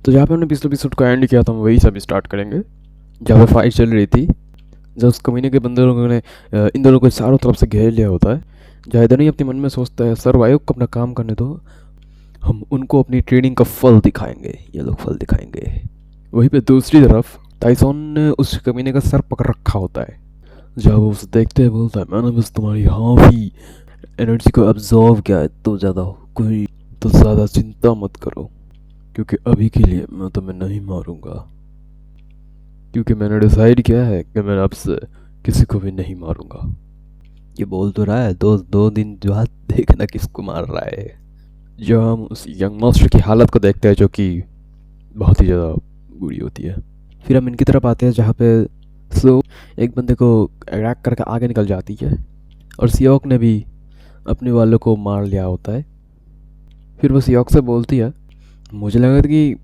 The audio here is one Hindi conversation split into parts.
तो जहाँ पे हमने पिछले एपिसोड को एंड किया था हम वही सब स्टार्ट करेंगे, जहाँ पे फाइट चल रही थी। जब उस कमीने के बंदे लोगों ने इन दोनों को चारों तरफ से घेर लिया होता है। जाहिदर ही अपने मन में सोचता है सर्वाइव को अपना काम करने दो, हम उनको अपनी ट्रेनिंग का फल दिखाएंगे, ये लोग फल दिखाएंगे। वहीं पे दूसरी तरफ टाइसॉन ने उस कमीने का सर पकड़ रखा होता है। जब वो उसे देखते हुए बोलता है मैंने बस तुम्हारी हाफ ही एनर्जी को अब्जॉर्व किया है, तो ज़्यादा चिंता मत करो, क्योंकि अभी के लिए मैं तुम्हें नहीं मारूंगा, क्योंकि मैंने डिसाइड किया है कि मैं अब से किसी को भी नहीं मारूंगा। ये बोल तो रहा है, दो दिन बाद देखना किसको मार रहा है। जब हम उस यंग मास्टर की हालत को देखते हैं जो कि बहुत ही ज़्यादा बुरी होती है, फिर हम इनकी तरफ आते हैं जहाँ पे स्लो एक बंदे को अटैक करके आगे निकल जाती है और सियोक ने भी अपने वालों को मार लिया होता है। फिर वो सियोक से बोलती है मुझे लगा था कि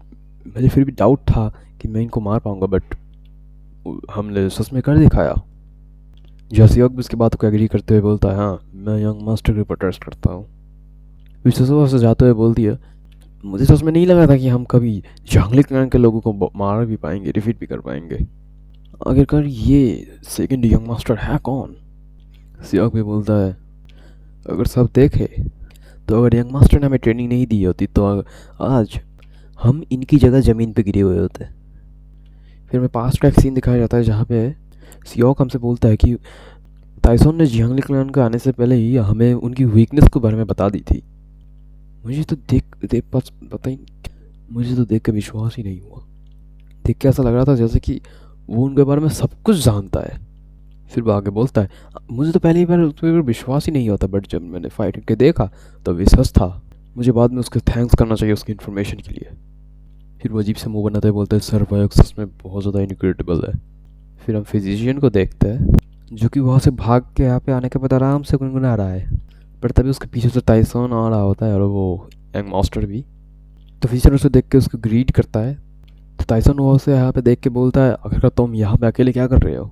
मुझे फिर भी डाउट था कि मैं इनको मार पाऊंगा, बट हमने सच में कर दिखाया। जसियोक भी उसकी बात को एग्री करते हुए बोलता है हाँ मैं यंग मास्टर के ऊपर ट्रस्ट करता हूँ। विश्वास से जाते हुए बोलती है मुझे सच में नहीं लगा था कि हम कभी जंगली क्लैन के लोगों को मार भी पाएंगे, डिफीट भी कर पाएंगे। आखिरकार ये सेकंड यंग मास्टर है कौन? सियोक भी बोलता है अगर सब देखे तो अगर यंग मास्टर ने हमें ट्रेनिंग नहीं दी होती तो आज हम इनकी जगह ज़मीन पे गिरे हुए होते। फिर हमें पास्ट का एक सीन दिखाया जाता है जहाँ पे सियोक हमसे बोलता है कि टाइसॉन ने जियांगली क्लैन के आने से पहले ही हमें उनकी वीकनेस के बारे में बता दी थी। मुझे तो देख के विश्वास ही नहीं हुआ। देख के ऐसा लग रहा था जैसे कि वो उनके बारे में सब कुछ जानता है। फिर वो आगे बोलता है मुझे तो पहली बार उस पर विश्वास ही नहीं होता, बट जब मैंने फाइट करके देखा तो विश्वास था। मुझे बाद में उसके थैंक्स करना चाहिए उसकी इन्फॉर्मेशन के लिए। फिर वो अजीब से मुंह बनाते हुए बोलते हैं सर बायोक्सिस में बहुत ज़्यादा इनक्रेडिबल है। फिर हम फिजिशियन को देखते हैं जो कि वहाँ से भाग के यहाँ पे आने के बाद आराम से गुनगुना रहा है, पर तभी उसके पीछे से टाइसॉन आ रहा होता है और वो यंग मास्टर भी। तो फिजिशियन उसे देख के उसको ग्रीट करता है। तो टाइसॉन वो उसे यहाँ पे देख के बोलता है आखिरकार तुम यहाँ पे अकेले क्या कर रहे हो?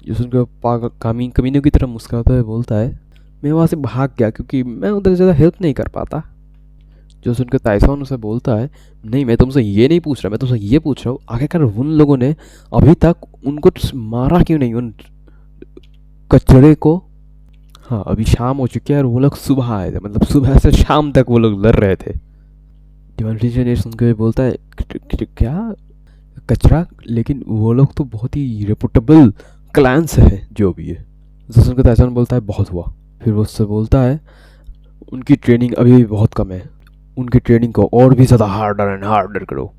जिस उनके पागल कमीनों की तरह मुस्कुराते हुए बोलता है मैं वहाँ से भाग गया क्योंकि मैं उधर ज़्यादा हेल्प नहीं कर पाता। जो सुनकर टाइसॉन उसे बोलता है नहीं मैं तुमसे ये नहीं पूछ रहा, मैं तुमसे ये पूछ रहा हूँ आखिरकार उन लोगों ने अभी तक उनको मारा क्यों नहीं, उन कचड़े को। हाँ अभी शाम हो चुकी है और वो लोग सुबह आए थे, मतलब सुबह से शाम तक वो लोग लड़ रहे थे। डिवाइन ने सुन के बोलता है क्या कचरा, लेकिन वो लोग तो बहुत ही रेपुटेबल क्लैंस है जो भी है। जो सुनकर टाइसॉन बोलता है बहुत हुआ। फिर वो उससे बोलता है उनकी ट्रेनिंग अभी भी बहुत कम है, उनकी ट्रेनिंग को और भी ज़्यादा हार्डर एंड हार्डर करो।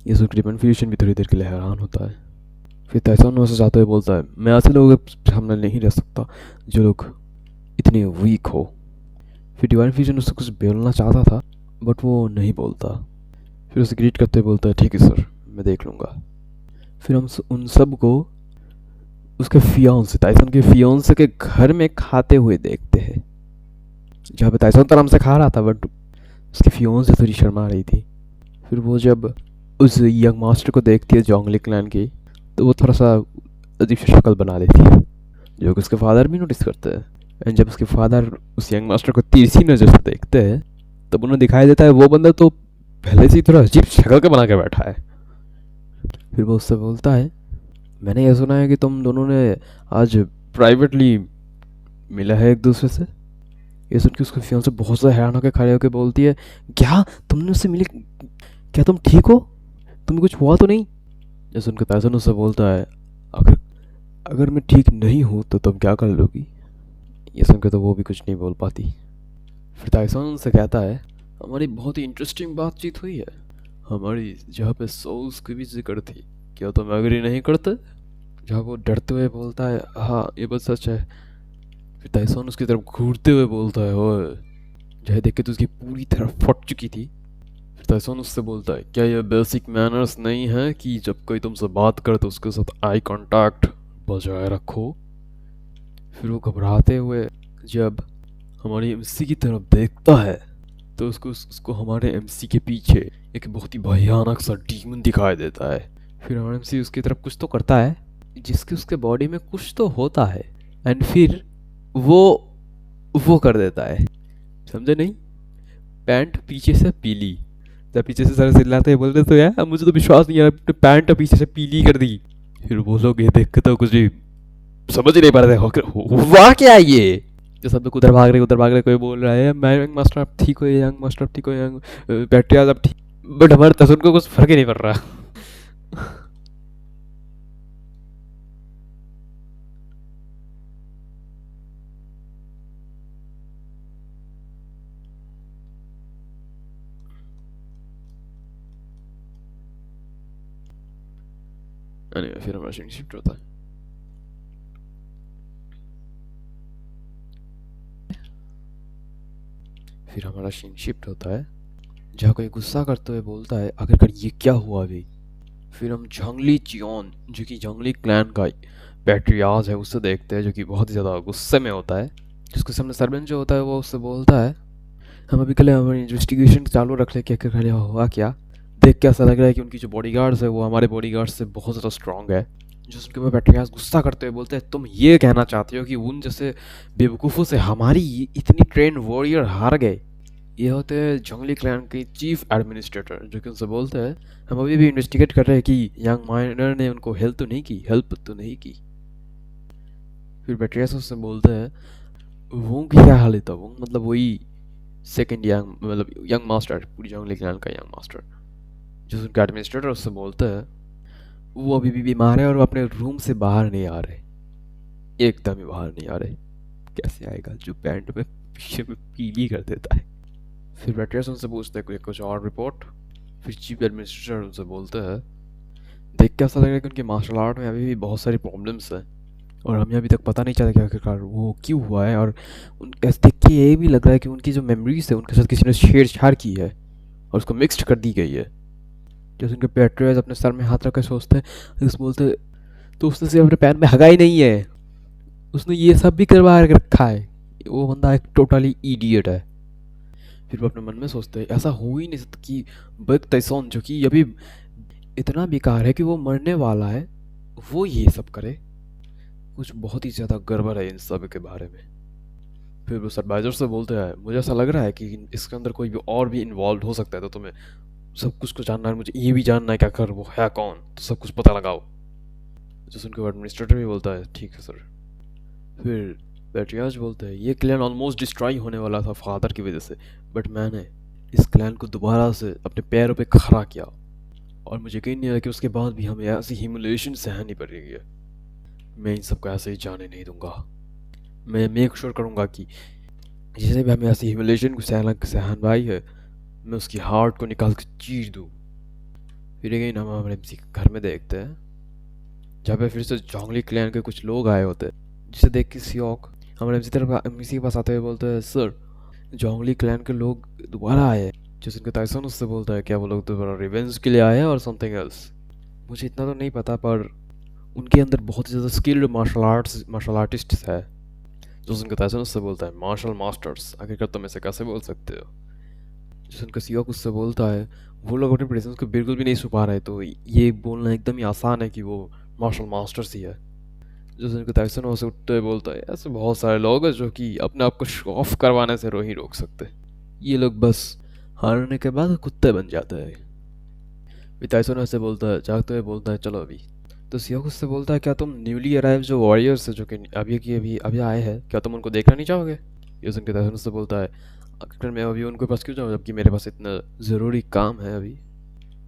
ये सुनकर डिफेंशन भी थोड़ी देर के लिए हैरान होता है। फिर टाइसॉन वहाँ से जाते हुए बोलता है मैं ऐसे लोगों के सामने नहीं रह सकता जो लोग इतने वीक हो। फिर डिवाइन फ्यूजन उससे कुछ बोलना चाहता था बट वो नहीं बोलता। फिर उसे ग्रीट करते हुए बोलता है ठीक है सर मैं देख लूँगा। फिर हम उन सब को उसके फियांसे टाइसन के फियांसे के घर में खाते हुए देखते हैं, जहाँ पे टाइसन तो आराम से खा रहा था बट उसकी फियांसे थोड़ी शर्मा रही थी। फिर वो जब उस यंग मास्टर को देखती है जोंगली क्लैन की, तो वो थोड़ा सा अजीब सी शक्ल बना देती है जो कि उसके फादर भी नोटिस करते हैं। एंड जब उसके फादर उस यंग मास्टर को तिरछी नज़र से देखते हैं तब उन्हें दिखाई देता है वो बंदा तो पहले से ही थोड़ा अजीब शक्ल का बना के बैठा है। फिर वो उससे बोलता है मैंने यह सुना है कि तुम दोनों ने आज प्राइवेटली मिला है एक दूसरे से। ये सुन के उसके फियांसे बहुत ज़्यादा हैरान होकर खड़े होकर बोलती है क्या तुमने उससे मिले, क्या तुम ठीक हो, तुम्हें कुछ हुआ तो नहीं? ये सुनकर टाइसन उससे बोलता है अगर अगर मैं ठीक नहीं हूँ तो तुम क्या कर लोगी? ये सुनकर तो वो भी कुछ नहीं बोल पाती। फिर टाइसन उनसे कहता है हमारी बहुत ही इंटरेस्टिंग बातचीत हुई है, हमारी जहाँ पे सोल्स की भी जिक्र थी, क्या तुम एग्री नहीं करते? जहाँ वो डरते हुए बोलता है हाँ ये बात सच है। फिर टाइसन उसकी तरफ घूरते हुए बोलता है ओए, जहाँ देख के तो उसकी पूरी तरह फट चुकी थी। फिर टाइसन उससे बोलता है क्या ये बेसिक मैनर्स नहीं है कि जब कोई तुमसे बात करे तो उसके साथ आई कांटेक्ट बजाय रखो? फिर वो घबराते हुए जब हमारी एमसी की तरफ देखता है तो उसको हमारे एमसी के पीछे एक बहुत ही भयानक सा डीमन दिखाई देता है। फिर हमारा एमसी उसकी तरफ कुछ तो करता है जिसके उसके बॉडी में कुछ तो होता है एंड फिर वो कर देता है, समझे नहीं? पैंट पीछे से पीली, जब पीछे से सर चिल्लाते हैं, बोल रहे तो यार मुझे तो विश्वास नहीं आ रहा, अपने पैंट पीछे से पीली कर दी। फिर वो लोग ये देख के तो कुछ भी समझ ही नहीं पा रहे थे, हुआ क्या है ये। जो सब लोग उधर भाग रहे, कोई बोल रहा है मैं यंग मास्टर आप ठीक हो, यंग मास्टर आप ठीक हो, यंग बैटरी आप ठीक। बट हमारे तसुन को कुछ फर्क ही नहीं पड़ रहा। anyway, फिर हमारा सीन शिफ्ट होता है। फिर हमारा सीन शिफ्ट होता है जहाँ कोई गुस्सा करते हुए बोलता है आखिरकार ये क्या हुआ अभी। फिर हम जंगली चियोन जो कि जंगली क्लैन का पैट्रियाज है उससे देखते हैं, जो कि बहुत ही ज़्यादा गुस्से में होता है। जिसके सामने सरपंच जो होता है वो उससे बोलता है हम अभी के लिए हमारी इन्वेस्टिगेशन चालू रख ले, क्या क्या हुआ क्या। देख के ऐसा लग रहा है कि उनकी जो बॉडीगार्ड्स है वो हमारे बॉडीगार्ड्स से बहुत ज़्यादा स्ट्रांग है। जो उनके ऊपर पैट्रियाज गुस्सा करते हुए बोलते हैं तुम ये कहना चाहते हो कि उन जैसे बेवकूफ़ों से हमारी इतनी ट्रेन वॉरियर हार गए। ये होते हैं जंगली क्लैन के चीफ एडमिनिस्ट्रेटर, जो कि उनसे बोलते हैं हम अभी भी इन्वेस्टिगेट कर रहे हैं कि यंग माइनर ने उनको हेल्प तो नहीं की। फिर बैट्रियास उससे बोलते हैं वो की क्या हाल था, वो मतलब वही सेकंड यंग मतलब यंग मास्टर, पूरी जंगली क्लैन का यंग मास्टर। जो उनका एडमिनिस्ट्रेटर उससे बोलते हैं वो अभी भी बीमार है और वो अपने रूम से बाहर नहीं आ रहे, एकदम ही बाहर नहीं आ रहे। कैसे आएगा जो पैंट में पीछे में पीली कर देता है। फिर बैट्रियास उनसे पूछते हैं कुछ और रिपोर्ट। फिर चीफ एडमिनिस्ट्रेटर उनसे बोलते हैं देख के ऐसा लग रहा है कि उनके मार्शल आर्ट में अभी भी बहुत सारी प्रॉब्लम्स हैं और हमें अभी तक पता नहीं चला कि आखिरकार वो क्यों हुआ है। और उनका देख के ये भी लग रहा है कि उनकी जो मेमोरीज है उनके साथ किसी ने छेड़छाड़ की है और उसको मिक्सड कर दी गई है। जैसे उनके पैट्रियाज अपने सर में हाथ रख कर सोचते हैं, उस बोलते तो उसने सिर्फ अपने पैर में हगा ही नहीं है, उसने ये सब भी करवा रखा है। वो बंदा एक टोटली इडियट है। फिर वो अपने मन में सोचते हैं ऐसा हो ही नहीं सकता कि बक तैसोन जो कि अभी इतना बेकार है कि वो मरने वाला है वो ये सब करे। कुछ बहुत ही ज़्यादा गड़बड़ है इन सब के बारे में। फिर वो सरवाइजर से बोलते हैं मुझे ऐसा लग रहा है कि इसके अंदर कोई भी और भी इन्वॉल्व हो सकता है, तो तुम्हें सब कुछ को जानना है, मुझे ये भी जानना है कि आखिर वो है कौन, तो सब कुछ पता लगाओ। जो उनके एडमिनिस्ट्रेटर भी बोलता है ठीक है सर। फिर बैट्रियाज बोलते हैं ये क्लैन ऑलमोस्ट डिस्ट्रॉय होने वाला था फादर की वजह से, बट मैंने इस क्लैन को दोबारा से अपने पैरों पे खड़ा किया और मुझे यकीन नहीं आया कि उसके बाद भी हमें ऐसी ह्यूमिलिएशन सहनी पड़ रही है। मैं इन सबको ऐसे ही जाने नहीं दूंगा, मैं मेक श्योर करूंगा कि जिसे भी हमें ऐसी ह्यूमिलिएशन को सहन भाई है मैं उसकी हार्ट को निकाल के चीर दूँ। फिर अगेन हम हमारे एमसी के घर में देखते हैं जहाँ पे फिर से जंगली क्लैन के कुछ लोग आए होते हैं, जिसे देख के सियोक हमारे एमसी के पास आते हुए बोलते हैं सर जंगली क्लैन के लोग दोबारा आए हैं। जैसे उनके टाइसन उससे बोलता है क्या वो लोग दोबारा रिवेंज के लिए आए हैं और समथिंग एल्स। मुझे इतना तो नहीं पता पर उनके अंदर बहुत ही ज़्यादा स्किल्ड मार्शल आर्टिस्ट है। जो उनके टाइसन उससे बोलता है मार्शल मास्टर्स, आखिरकार तुम ऐसे कैसे बोल सकते हो। जैसे उनका सियोक उससे बोलता है वो लोग अपने प्रेजेंस को बिल्कुल भी नहीं छुपा रहे, तो ये बोलना एकदम ही आसान है कि वो मार्शल मास्टर्स ही है। जैसे उनका टाइसन वहाँ से उठते हुए बोलता है ऐसे बहुत सारे लोग हैं जो कि अपने आप को शो ऑफ करवाने से ही रोक सकते, ये लोग बस हारने के बाद कुत्ते बन जाते हैं। फिर टाइसन ऐसे बोलता है जागते हुए बोलता है चलो अभी। तो सियोक उससे बोलता है क्या तुम न्यूली अराइव जो वॉरियर्स है जो कि अभी आए हैं, क्या तुम उनको देखना नहीं चाहोगे। ये सुन के टाइसन उससे बोलता है आखिर मैं अभी उनके पास क्यों जाऊँ जबकि मेरे पास इतना ज़रूरी काम है अभी।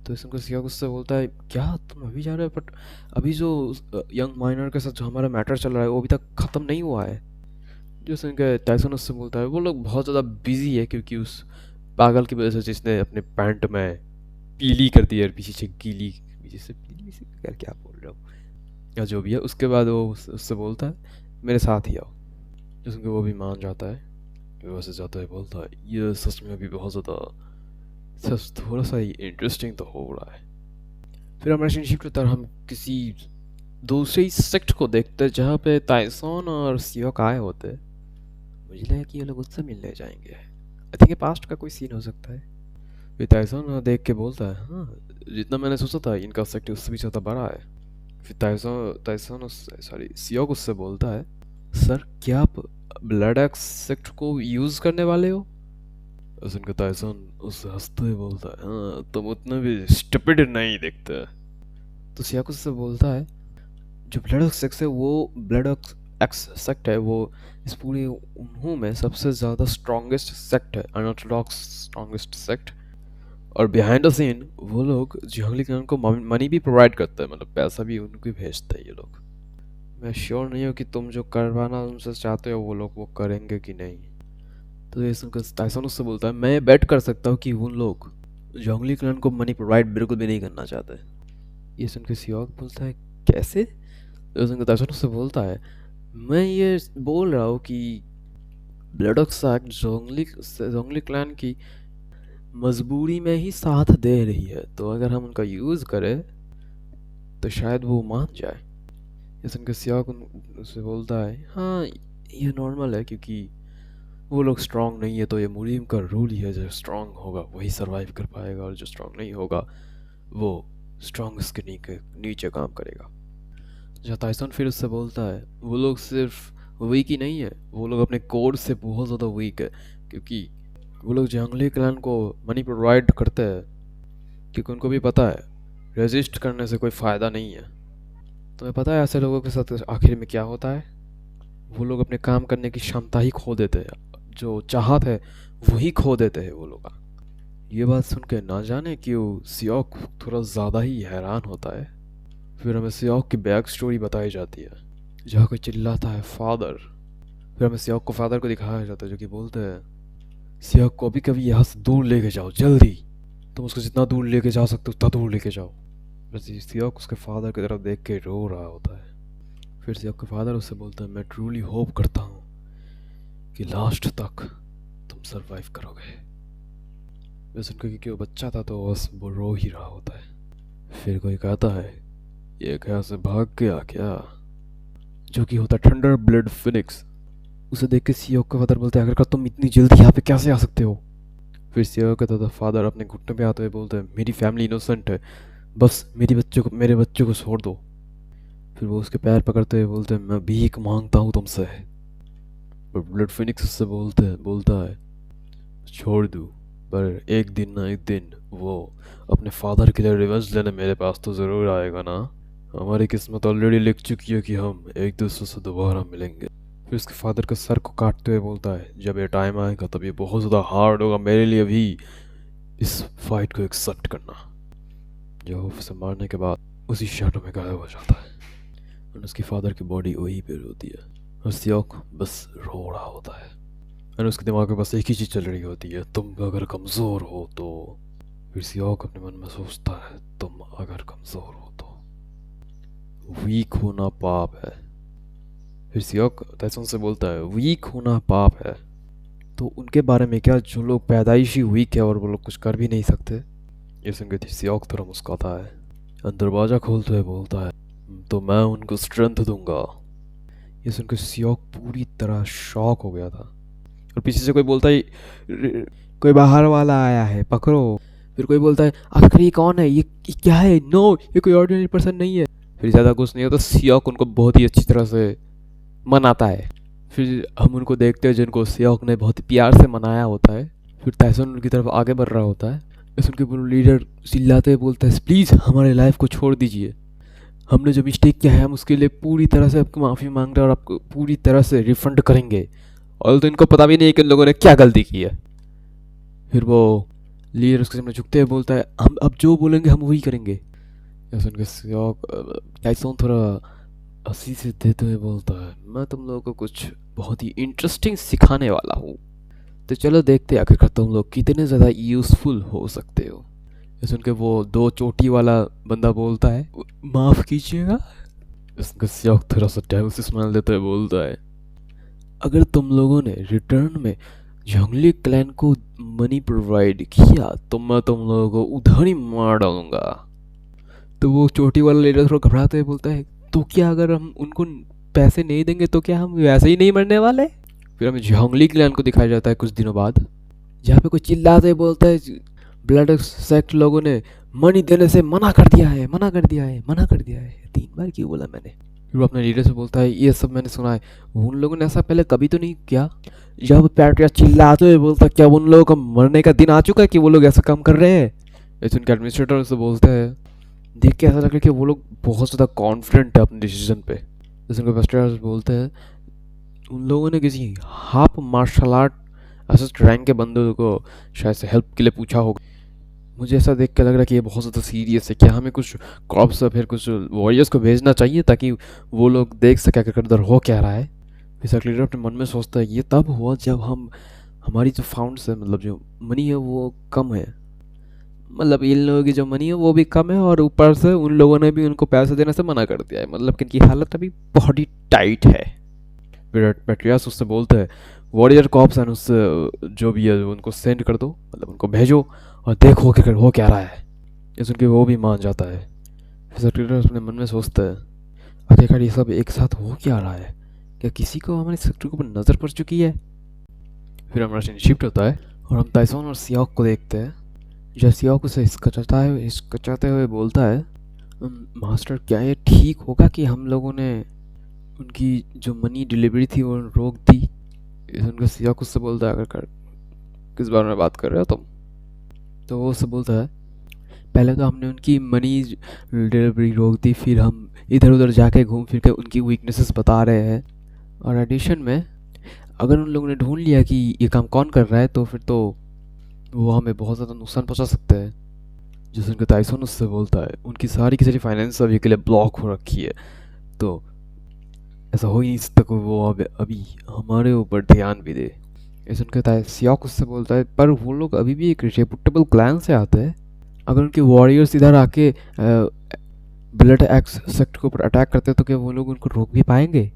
तो इसको सियाग उससे बोलता है क्या तुम अभी जा रहे हो, बट अभी जो यंग माइनर के साथ जो हमारा मैटर चल रहा है वो अभी तक ख़त्म नहीं हुआ है। जो सुन के टाइसन उससे बोलता है वो लोग बहुत ज़्यादा बिजी है क्योंकि उस पागल की वजह से जिसने अपने पैंट में पीली कर दी है पीछे से गीली, पीछे से पीली से कर क्या बोल रहा हूँ या जो भी है। उसके बाद वो उससे बोलता है मेरे साथ ही आओ। जो सुन के वो भी मान जाता है, वैसे जाता है बोलता है ये सच में अभी बहुत ज़्यादा सच थोड़ा सा ही इंटरेस्टिंग तो हो रहा है। फिर हमारे रिलेशनशिप की तरह हम किसी दूसरी सेक्ट को देखते हैं जहाँ पे ताइसोन और सियोक आए होते हैं। मुझे लगा कि ये लोग उससे मिलने जाएंगे, आई थिंक ये पास्ट का कोई सीन हो सकता है। फिर ताइसोन देख के बोलता है हाँ जितना मैंने सोचा था इनका सेक्ट उससे भी ज़्यादा बड़ा है। फिर ताइसोन उससे सॉरी सियोक उससे बोलता है सर क्या आप ब्लड एक्स सेक्ट को यूज़ करने वाले हो। सुनकर ताइसन उससे हंसते हुए बोलता है, हाँ तुम उतना भी स्टूपिड नहीं दिखते। तो सियाको उससे बोलता है, जो ब्लड ऑफ सेक्स है वो ब्लड ऑफ एक्स सेक्ट है, वो इस पूरे उन्हों में सबसे ज़्यादा स्ट्रॉन्गेस्ट सेक्ट है, अनऑर्थोडॉक्स स्ट्रॉन्गेस्ट सेक्ट। और बिहाइंड द सीन वो लोग जंगली क्लैन को मनी भी प्रोवाइड करते हैं, मतलब पैसा भी उनको ही भेजते हैं ये लोग। मैं श्योर नहीं हूँ कि तुम जो करवाना उनसे चाहते हो वो लोग वो करेंगे कि नहीं। तो ये सुनकर टाइसन उससे बोलता है, मैं बेट कर सकता हूँ कि उन लोग जंगली क्लैन को मनी प्रोवाइड बिल्कुल भी नहीं करना चाहते। ये सुनकर सियोक बोलता है, कैसे? तो सुनकर टाइसन उससे बोलता है, मैं ये बोल रहा हूँ कि ब्लड ऑफ सैक जोंगली क्लैन की मजबूरी में ही साथ दे रही है, तो अगर हम उनका यूज़ करें तो शायद वो मान जाए। ये सुनकर सियाक उससे बोलता है, हाँ ये नॉर्मल है, क्योंकि वो लोग स्ट्रांग नहीं है, तो ये मुरीम का रूल ही है, जो स्ट्रांग होगा वही सरवाइव कर पाएगा, और जो स्ट्रांग नहीं होगा वो स्ट्रांगेस्ट के नीचे काम करेगा। जहाँ टाइसन फिर उससे बोलता है, वो लोग सिर्फ वीक ही नहीं है, वो लोग अपने कोड से बहुत ज़्यादा वीक है, क्योंकि वो लोग जंगली क्लैन को मनी प्रोवाइड करते हैं क्योंकि उनको भी पता है रेजिस्ट करने से कोई फ़ायदा नहीं है। तुम्हें पता है ऐसे लोगों के साथ आखिर में क्या होता है? वो लोग अपने काम करने की क्षमता ही खो देते हैं, जो चाहत है वही खो देते हैं वो लोग। ये बात सुन के ना जाने क्यों सियोक थोड़ा ज़्यादा ही हैरान होता है। फिर हमें सियोक की बैक स्टोरी बताई जाती है, जहाँ कोई चिल्लाता है फादर। फिर हमें सियोक को फादर को दिखाया जाता है, जो कि बोलते हैं, सियोक को अभी कभी यहाँ से दूर लेके जाओ जल्दी, तुम उसको जितना दूर लेके जा सकते हो उतना दूर लेके जाओ। बस सियोक उसके फादर की तरफ देख के रो रहा होता है। फिर सियोक के फादर उससे बोलता है, मैं ट्रूली होप करता हूँ कि लास्ट तक तुम सरवाइव करोगे। बस उनका क्योंकि वो बच्चा था तो बस वो रो ही रहा होता है। फिर कोई कहता है, ये क्या से भाग गया क्या? जो कि होता है थंडर ब्लड फिनिक्स। उसे देख के सियोक का फादर बोलते हैं, अगर तुम इतनी जल्दी यहाँ पे कैसे आ सकते हो? फिर सियोक का दादा फादर अपने घुटने पे आते हुए बोलते हैं, मेरी फैमिली इनोसेंट है, बस मेरे बच्चे को छोड़ दो। फिर वो उसके पैर पकड़ते हुए बोलते हैं, मैं भीख मांगता हूँ तुमसे। पर ब्लड फिनिक्स उससे बोलता है, छोड़ दूँ, पर एक दिन ना एक दिन वो अपने फादर के लिए रिवेंज लेने मेरे पास तो ज़रूर आएगा ना। हमारी किस्मत ऑलरेडी लिख चुकी है कि हम एक दूसरे से दोबारा मिलेंगे। फिर उसके फादर के सर को काटते हुए बोलता है, जब ये टाइम आएगा तब ये बहुत ज़्यादा हार्ड होगा मेरे लिए भी इस फाइट को एक्सेप्ट करना। जो उसे मारने के बाद उसी शैडो में गायब हो जाता है, और उसकी फादर की बॉडी वहीं पे होती है, और सियोक बस रो रहा होता है, और उसके दिमाग में बस एक ही चीज़ चल रही होती है, तुम अगर कमज़ोर हो तो। फिर सियोक अपने मन में सोचता है, तुम अगर कमज़ोर हो तो वीक होना पाप है। फिर सियोक तैसून से बोलता है, वीक होना पाप है तो उनके बारे में क्या जो लोग पैदाइशी वीक है और वो लोग कुछ कर भी नहीं सकते? ये सुनकर सियोक थोड़ा मुस्कुराता है, दरवाज़ा खोलते हुए बोलता है, तो मैं उनको स्ट्रेंथ दूंगा। ये सुनकर सियोक पूरी तरह शॉक हो गया था, और पीछे से कोई बोलता है, कोई बाहर वाला आया है, पकड़ो। फिर कोई बोलता है, आखिर ये कौन है, ये क्या है? नो, ये कोई ऑर्डिनरी पर्सन नहीं है। फिर ज़्यादा कुछ नहीं होता, सियोक उनको बहुत ही अच्छी तरह से मनाता है। फिर हम उनको देखते हैं जिनको सियोक ने बहुत ही प्यार से मनाया होता है। फिर तैसून उनकी तरफ आगे बढ़ रहा होता है, बस उनके लीडर चिल्लाते हुए बोलता है, प्लीज़ हमारे लाइफ को छोड़ दीजिए, हमने जो मिस्टेक किया है हम उसके लिए पूरी तरह से आपको माफ़ी मांग रहे हैं और आपको पूरी तरह से रिफंड करेंगे। और तो इनको पता भी नहीं है कि उन लोगों ने क्या गलती की है। फिर वो लीडर उसके सामने झुकते हुए बोलता है, हम अब जो बोलेंगे हम वही करेंगे। सुन के सियोक टाइसन थोड़ा हंसी से देते हुए बोलता है, मैं तुम लोगों को कुछ बहुत ही इंटरेस्टिंग सिखाने वाला हूँ, तो चलो देखते हैं आखिरकार तुम लोग कितने ज़्यादा यूज़फुल हो सकते हो। ये सुन के वो दो चोटी वाला बंदा बोलता है, माफ़ कीजिएगा। इसका सियोक थोड़ा सा डेविल से स्माइल देते हुए बोलता है, अगर तुम लोगों ने रिटर्न में जंगली क्लैन को मनी प्रोवाइड किया तो मैं तुम लोगों को उधर ही मार डालूंगा। तो वो चोटी वाला लीडर थोड़ा घबराते हुए बोलता है, तो क्या अगर हम उनको पैसे नहीं देंगे तो क्या हम वैसे ही नहीं मरने वाले? फिर हमें जंगली क्लैन को दिखाया जाता है कुछ दिनों बाद, जहाँ पे कोई चिल्लाते बोलता है, ब्लड सेक्ट लोगों ने मनी देने से मना कर दिया है, मना कर दिया है, मना कर दिया है। 3 बार क्यों बोला मैंने? फिर वो अपने लीडर से बोलता है ये सब मैंने सुना है, उन लोगों ने ऐसा पहले कभी तो नहीं किया। जब पैट्रिया चिल्लाते हुए बोलता है क्या उन लोगों का मरने का दिन आ चुका है कि वो लोग ऐसा काम कर रहे हैं। ऐसे उनके एडमिनिस्ट्रेटर से बोलते हैं, देख के ऐसा लग रहा है कि वो लोग बहुत ज़्यादा कॉन्फिडेंट है अपने डिसीजन पे। जैसे उनके एडमिनिस्ट्रेटर बोलते हैं उन लोगों ने किसी half martial art assist rank के बंदे को शायद से हेल्प के लिए पूछा होगा। मुझे ऐसा देख के लग रहा है कि ये बहुत ज़्यादा सीरियस है, क्या हमें कुछ कॉप्स या फिर कुछ वॉरियर्स को भेजना चाहिए ताकि वो लोग देख सके आखिर उधर हो क्या रहा है। फिर लीडर अपने मन में सोचता है ये तब हुआ जब हमारी जो फाउंड्स है, मतलब जो मनी है वो कम है, मतलब इन लोगों की जो मनी है वो भी कम है और ऊपर से उन लोगों ने भी उनको पैसे देने से मना कर दिया है, मतलब कि इनकी हालत अभी बहुत ही टाइट है। फिर पेट्रियास उससे बोलते हैं वॉरियर कॉप्स एंड उससे जो भी है उनको सेंड कर दो, मतलब उनको भेजो और देखो कि हो क्या रहा है। ये सुन के वो भी मान जाता है। फिर सेक्रेटरी अपने मन में सोचता है आखिरकार ये सब एक साथ हो क्या रहा है, क्या किसी को हमारे सेक्टर के ऊपर नज़र पड़ चुकी है। फिर हमारा सीन शिफ्ट होता है और हम ताइसोन और सियाक को देखते हैं। जब सियाक उसे हिचकिचाते हुए बोलता है मास्टर क्या ये ठीक होगा कि हम लोगों ने उनकी जो मनी डिलीवरी थी वो रोक दी। उनका सियाक उससे बोलता है आखिरकार किस बारे में बात कर रहे हो तुम। तो वो उससे बोलता है पहले तो हमने उनकी मनी डिलीवरी रोक दी, फिर हम इधर उधर जाके घूम फिर के उनकी वीकनेसेस बता रहे हैं, और एडिशन में अगर उन लोगों ने ढूंढ लिया कि ये काम कौन कर रहा है तो फिर तो वो हमें बहुत ज़्यादा नुकसान पहुंचा सकते हैं। जिस उनका ताइसन उससे बोलता है उनकी सारी की सारी फाइनेंस अभी के लिए ब्लॉक हो रखी है, तो ऐसा हो ही नहीं सकता कि वो अब अभी हमारे ऊपर ध्यान भी दे। ऐसे उनका सियाक उससे बोलता है पर वो लोग अभी भी एक रेपुटेबल क्लैन से आते हैं, अगर उनके वॉरियर्स इधर आके ब्लड एक्स सेक्ट के ऊपर अटैक करते हैं तो क्या वो लोग उनको रोक भी पाएंगे।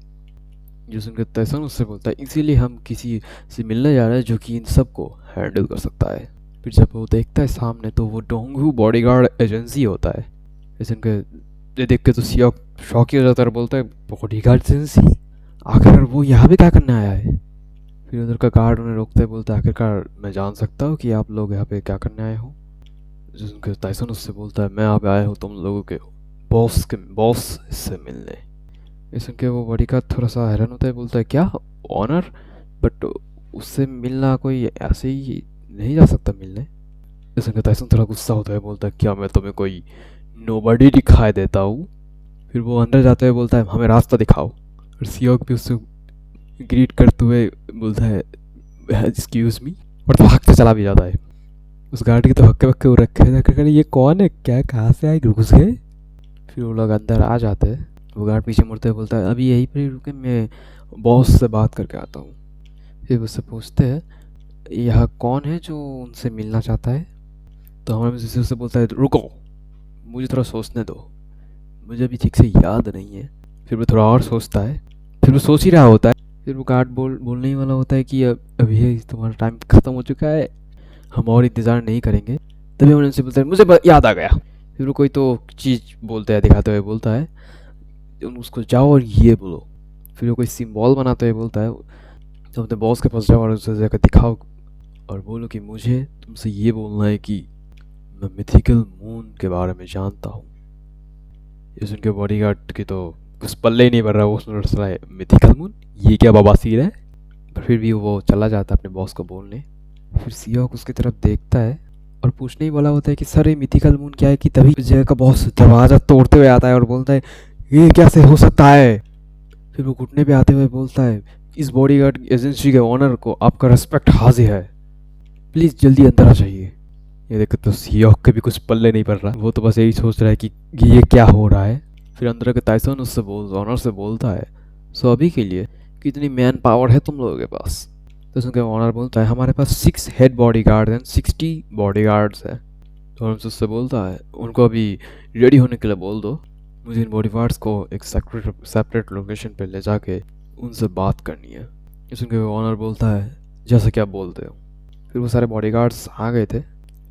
जो उनके तैसन उससे बोलता है इसीलिए हम किसी से मिलने जा रहे हैं जो कि इन सब को हैंडल कर सकता है। फिर जब वो देखता है सामने तो वो डोंगू बॉडीगार्ड एजेंसी होता है। ऐसे उनके ये देख के तो सियाक शॉक ही हो जाता है और बोलता है बॉडीगार्ड एजेंसी, आखिरकार वो यहाँ भी क्या करने आया है। फिर उधर का गार्ड उन्हें रोकते बोलता है आखिरकार मैं जान सकता हूँ कि आप लोग यहाँ पे क्या करने आए हो। जिसके टाइसन उससे बोलता है मैं यहाँ पे आया हूँ तुम लोगों के बॉस से मिलने। ये सुन के वो बॉडी का थोड़ा सा हैरान होता है, बोलता है क्या ऑनर, बट उससे मिलना कोई ऐसे ही नहीं जा सकता मिलने। ये सुन के टाइसन थोड़ा गुस्सा होता है, बोलता है क्या मैं तुम्हें कोई नोबडी दिखाई देता हूँ। फिर वो अंदर जाते हुए बोलता है हमें रास्ता दिखाओ, और सियोक भी उससे ग्रीट करते हुए बोलता है एक्सक्यूज़ मी, और भागते चला भी जाता है। उस गार्ड की तो हक्के बक्के हो रखे हैं, ये कौन है, क्या कहाँ से आए, घुस गए। फिर वो लोग अंदर आ जाते हैं। वो गार्ड पीछे मुड़ते हुए बोलता है अभी यहीं पर ही रुके, मैं बॉस से बात करके आता हूँ। फिर उससे पूछते हैं यह कौन है जो उनसे मिलना चाहता है। तो हमारे में से उससे बोलता है रुको मुझे थोड़ा सोचने दो, मुझे अभी ठीक से याद नहीं है। फिर वो थोड़ा और सोचता है, फिर वो सोच ही रहा होता है। फिर वो गार्ड बोलने ही वाला होता है कि अभी तुम्हारा टाइम ख़त्म हो चुका है, हम और इंतज़ार नहीं करेंगे। तभी उनसे बोलता है मुझे याद आ गया। फिर वो कोई तो चीज़ बोलता है, दिखाते हुए बोलता है उसको जाओ और ये बोलो। फिर वो कोई सिंबल बनाते हुए बोलता है तो अपने बॉस के पास जाओ और उसे जाकर दिखाओ और बोलो कि मुझे तुमसे ये बोलना है कि मैं मिथिकल मून के बारे में जानता हूँ। ये सुन के बॉडीगार्ड की तो कुछ पल्ले ही नहीं भर रहा, वो सुन रहा है मिथिकल मून, ये क्या बवासीर है। पर फिर भी वो चला जाता है अपने बॉस को बोलने। फिर सियोक उसकी तरफ देखता है और पूछने ही वाला होता है कि सर ये मिथिकल मून क्या है, कि तभी उस जगह का बॉस दरवाज़ा तोड़ते हुए आता है और बोलता है ये कैसे हो सकता है। फिर वो घुटने पे आते हुए बोलता है इस बॉडीगार्ड एजेंसी के ऑनर को आपका रेस्पेक्ट हाजिर है, प्लीज़ जल्दी अंदर आ जाइए। ये देख तो सियोक के भी कुछ पल्ले नहीं पड़ रहा, वो तो बस यही सोच रहा है कि ये क्या हो रहा है। फिर अंदर के ताइसन उससे ऑनर से बोलता है सो अभी के लिए कितनी मैन पावर है तुम लोगों के पास। तो उनके ऑनर बोलता है हमारे पास 6 head body guard and 60 body guards है। तो उससे बोलता है उनको अभी रेडी होने के लिए बोल दो, मुझे इन बॉडी गार्ड्स को एक सेपरेट लोकेशन पे ले जाके उनसे बात करनी है। इसके ऑनर बोलता है जैसा कि आप बोलते हो। फिर वो सारे बॉडी गार्ड्स आ गए थे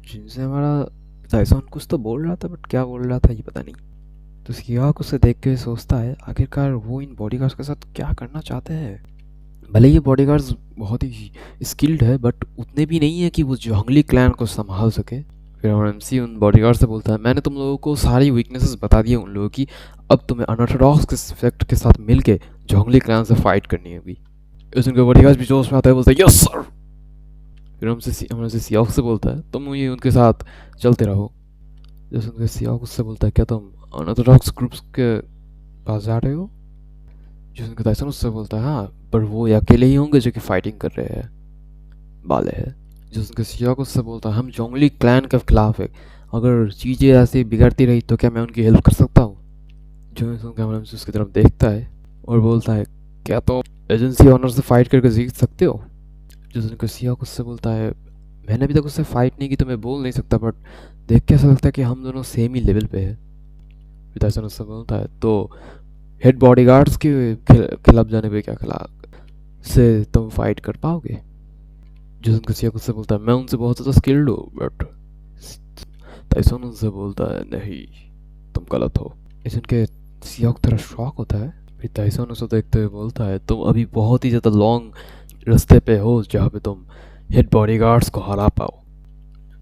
जिनसे हमारा ताइसन कुछ तो बोल रहा था, बट क्या बोल रहा था ये पता नहीं। तो सियाक उसे देख के सोचता है आखिरकार वो इन बॉडीगार्ड्स के साथ क्या करना चाहते हैं। भले ये बॉडीगार्ड्स बहुत ही स्किल्ड है बट उतने भी नहीं है कि वो जंगली क्लैन को संभाल सके। फिर एमसी उन बॉडीगार्ड से बोलता है, मैंने तुम लोगों को सारी वीकनेसेस बता दी है उन लोगों की, अब तुम्हें अनऑर्थोडॉक्स के सेक्ट के साथ मिलके जोंगली क्लैन से फाइट करनी है अभी। इस उनके बॉडीगार्ड भी जोश में आता है, बोलता है यस सर। फिर हमसे सियाओक से बोलता है, तुम ये उनके साथ चलते रहो। जैसे उनके सियाओक उससे बोलता है, क्या तुम अनऑर्थोडॉक्स ग्रुप्स के पास जा रहे हो? जो उनके ताइसन उससे बोलता है, हाँ पर वो ये अकेले ही होंगे जो कि फाइटिंग कर रहे हैं वाले हैं। जो उनके सियाओक उससे बोलता है, हम जोंगली क्लैन के खिलाफ है, अगर चीज़ें ऐसे बिगड़ती रही तो क्या मैं उनकी हेल्प कर सकता हूँ? जो कैमरा से उसकी तरफ देखता है और बोलता है, क्या तो एजेंसी ऑनर से फाइट करके जीत सकते हो? जो उनके सियाओक उससे बोलता है, मैंने अभी तक उससे फाइट नहीं की तो मैं बोल नहीं सकता, बट देख के ऐसा लगता है कि हम दोनों सेम ही लेवल पे है। पितासन उससे बोलता है, तो हेड बॉडीगार्ड्स के खिलाफ जाने पे क्या खिलाफ से तुम फाइट कर पाओगे? जो उनका सियाक उससे बोलता है, मैं उनसे बहुत ज़्यादा स्किल्ड हूँ, बट ताइसन उनसे बोलता है, नहीं तुम गलत हो। इस उनके सियाक थोड़ा शॉक होता है। फिर ताइसन उसे देखते हुए बोलता है, तुम अभी बहुत ही ज़्यादा लॉन्ग रास्ते पे हो जहाँ पे तुम हेड बॉडीगार्ड्स को हरा पाओ,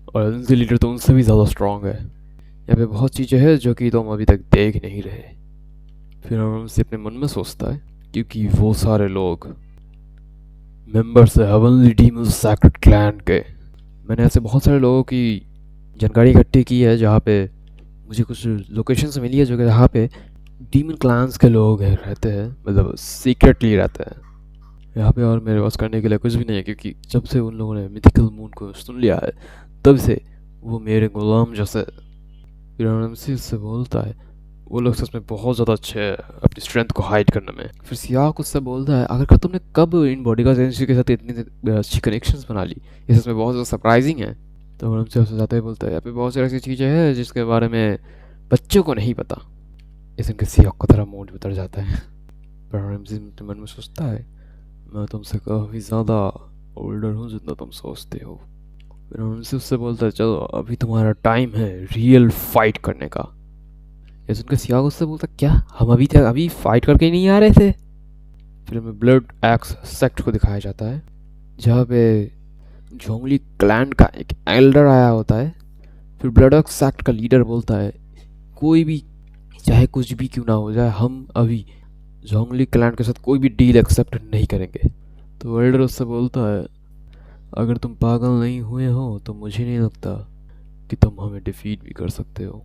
और एजेंसी लीडर तो उनसे भी ज़्यादा स्ट्रांग है। यहाँ पे बहुत चीज़ें हैं जो कि तुम अभी तक देख नहीं रहे। फिर उनसे अपने मन में सोचता है, क्योंकि वो सारे लोग मेंबर्स है हेवनली डीमन सैक्रेड क्लैन के। मैंने ऐसे बहुत सारे लोगों की जानकारी इकट्ठी की है जहाँ पे मुझे कुछ लोकेशन से मिली है जो कि जहाँ पे डीमन क्लैंस के लोग हैं रहते हैं, मतलब सीक्रेटली रहते हैं यहाँ पे। और मेरे पास करने के लिए कुछ भी नहीं है, क्योंकि जब से उन लोगों ने मिथिकल मून को सुन लिया है तब से वो मेरे गुलाम जैसे। फिर उससे बोलता है, वो लोग सच में बहुत ज़्यादा अच्छे हैं अपनी स्ट्रेंथ को हाइड करने में। फिर सियाक उससे बोलता है, आखिरकार तुमने कब इन बॉडीगार्ड एजेंसी के साथ इतनी अच्छी कनेक्शंस बना ली? ये सच में बहुत ज़्यादा सरप्राइजिंग है। तो हमसे उससे जाते ही बोलता है, यहाँ पे बहुत सारी ऐसी चीज़ें हैं जिसके बारे में बच्चों को नहीं पता। इस उनके सियाक का तरह मूड उतर जाता है। पर रमज़ी मन में सोचता है, मैं तुमसे काफ़ी ज़्यादा ओल्डर हूँ जितना तुम सोचते हो। फिर उनसे उससे बोलता है, चलो अभी तुम्हारा टाइम है रियल फाइट करने का। ये सुनकर सियाग उससे बोलता, क्या हम अभी फाइट करके ही नहीं आ रहे थे? फिर हमें ब्लड एक्स सेक्ट को दिखाया जाता है जहाँ पे जोंगली क्लैन का एक एल्डर आया होता है। फिर ब्लड एक्स सेक्ट का लीडर बोलता है, कोई भी चाहे कुछ भी क्यों ना हो जाए, हम अभी जोंगली क्लैन के साथ कोई भी डील एक्सेप्ट नहीं करेंगे। तो एल्डर उससे बोलता है, अगर तुम पागल नहीं हुए हो तो मुझे नहीं लगता कि तुम हमें डिफीट भी कर सकते हो।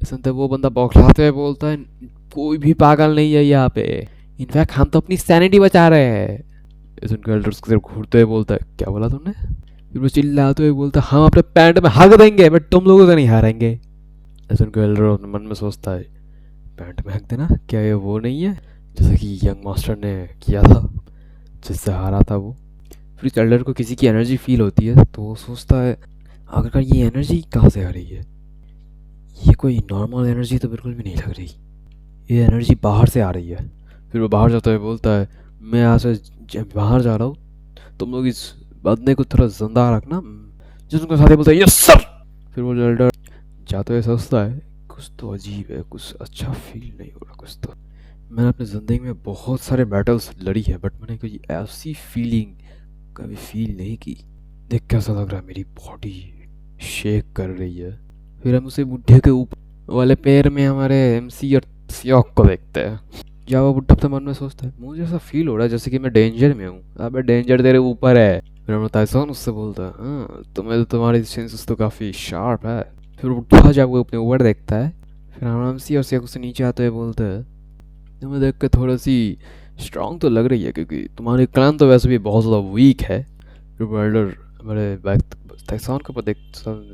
ऐसा तो वो बंदा बौखलाते हुए बोलता है, कोई भी पागल नहीं है यहाँ पे, इनफैक्ट हम तो अपनी सैनिटी बचा रहे हैं। ऐसा उनका एल्डर्स की तरफ घूरते हुए बोलता है, क्या बोला तुमने? फिर वो चिल्लाते हुए बोलता है, हम अपने पैंट में हक देंगे बट तुम लोगों से नहीं हारेंगे। ऐसा उनका एल्डर अपने मन में सोचता है, पैंट में हक देना, क्या ये वो नहीं है जैसे कि यंग मास्टर ने किया था जिससे हारा था वो? फिर इस एल्डर को किसी की एनर्जी फील होती है तो वो सोचता है, आखिरकार ये एनर्जी कहाँ से आ रही है? ये कोई नॉर्मल एनर्जी तो बिल्कुल भी नहीं लग रही, ये एनर्जी बाहर से आ रही है। फिर वो बाहर जाता हुए बोलता है, मैं यहाँ से बाहर जा रहा हूँ, तुम लोग इस बंदे को थोड़ा जिंदा रखना। जिस उनके साथ बोलता है, यस सर। फिर वो एल्डर जाते हुए सोचता है, कुछ तो अजीब है, कुछ अच्छा फील नहीं हो रहा कुछ तो। मैंने अपनी ज़िंदगी में बहुत सारे बैटल्स लड़ी है बट मैंने कोई ऐसी फीलिंग कभी फील नहीं की। देख कैसा लग रहा है, मेरी बॉडी शेक कर रही है। फिर हम उसे बुढ़े के ऊपर वाले पैर में हमारे एमसी और सियाक को देखते हैं। जब वो बुढ़ा अपने मन में सोचता है, मुझे ऐसा फील हो रहा है जैसे कि मैं डेंजर में हूँ। अबे डेंजर तेरे ऊपर है। फिर हम ताइसन उससे बोलता है, हाँ तुम्हें तो तुम्हारी सेंसेस तो काफ़ी शार्प है। फिर वो बुढ़ा जब वो अपने ऊपर देखता है, फिर हम एमसी और सियाक उससे नीचे आते हुए बोलते हैं, तुम्हें देख के थोड़ी सी स्ट्रांग तो लग रही है, क्योंकि तुम्हारी क्लैन तो वैसे भी बहुत ज़्यादा वीक है। फिर बर्डर हमारे बैक ताइसन के ऊपर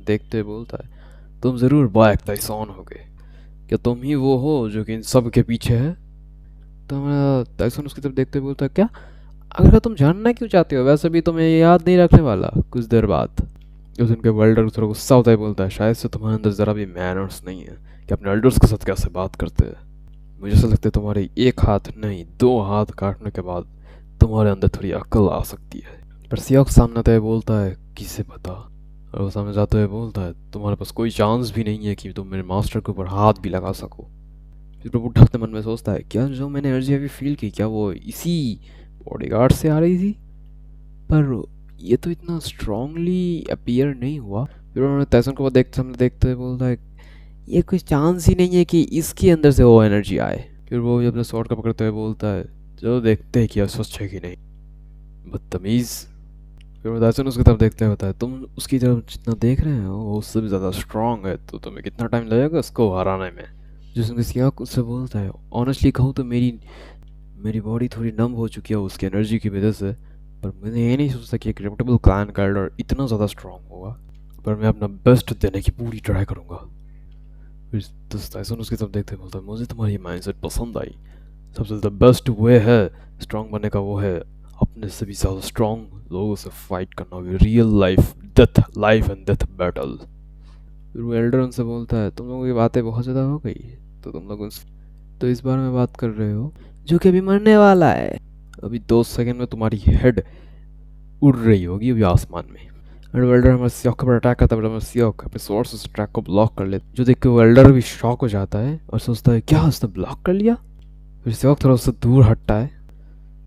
देखते हुए बोलता है, तुम ज़रूर बैक ताइसन होगे, क्या तुम ही वो हो जो कि इन सब के पीछे है? तो हमारा ताइसन उसकी तरफ देखते हुए बोलता है, क्या अगर तुम जानना क्यों चाहते हो, वैसे भी तुम्हें याद नहीं रखने वाला कुछ देर बाद। उस दिन के वर्ल्डर थोड़ा गुस्सा होता है, बोलता है, शायद से तुम्हारे अंदर ज़रा भी मैनर्स नहीं है कि अपने एल्डर्स के साथ कैसे बात करते हैं। मुझे ऐसा लगता है तुम्हारे एक हाथ नहीं 2 हाथ काटने के बाद तुम्हारे अंदर थोड़ी अक्ल आ सकती है। पर सियाक सामने आते हुए बोलता है, किसे पता? और वो सामने जाते हुए बोलता है, तुम्हारे पास कोई चांस भी नहीं है कि तुम मेरे मास्टर के ऊपर हाथ भी लगा सको। फिर प्रभु अपने मन में सोचता है, क्या जो मैंने एनर्जी अभी फील की क्या वो इसी बॉडीगार्ड से आ रही थी? पर ये तो इतना स्ट्रांगली अपीयर नहीं हुआ। फिर उन्होंने टाइसन को सामने देखते हुए बोलता है ये कोई चांस ही नहीं है कि इसके अंदर से वो एनर्जी आए। फिर वो भी अपने स्वॉर्ड को पकड़ते हुए बोलता है चलो देखते हैं कि यह सच है कि नहीं, बदतमीज। फिर वो टाइसन उसकी तरफ देखते हुए होता है तुम उसकी तरफ जितना देख रहे हो वो उससे भी ज़्यादा स्ट्रांग है, तो तुम्हें कितना टाइम लगेगा उसको हराने में। जिसमें सियाक उससे बोलता है ऑनेस्टली कहूँ तो मेरी मेरी बॉडी थोड़ी नम हो चुकी है उसकी एनर्जी की वजह से, पर मैंने ये नहीं सोचा कि एक रेप्यूटेबल क्लैन का एल्डर इतना ज़्यादा स्ट्रांग होगा। पर मैं अपना बेस्ट देने की पूरी ट्राई करूँगा। फिर तो टाइसन उसकी तरफ देखते बोलता है मुझे तुम्हारी माइंडसेट पसंद आई। सबसे द बेस्ट वे है स्ट्रांग बनने का वो है अपने से भी ज़्यादा स्ट्रांग लोगों से फाइट करना, real life and death battle. फिर वो एल्डर उनसे बोलता है तुम लोगों की बातें बहुत ज़्यादा हो गई, तो तुम लोग तो इस बारे में बात कर रहे हो जो कि अभी मरने वाला है। अभी 2 सेकंड में तुम्हारी हेड उड़ रही होगी अभी आसमान में। एंड वेल्डर हमारे सियोक के ऊपर अटैक करता है, हमारे सियोक अपने स्वॉर्ड से उस ट्रैक को ब्लॉक कर लेता है, जो देख के वेल्डर भी शॉक हो जाता है और सोचता है क्या उसने ब्लॉक कर लिया। फिर सियोक थोड़ा उससे दूर हटता है।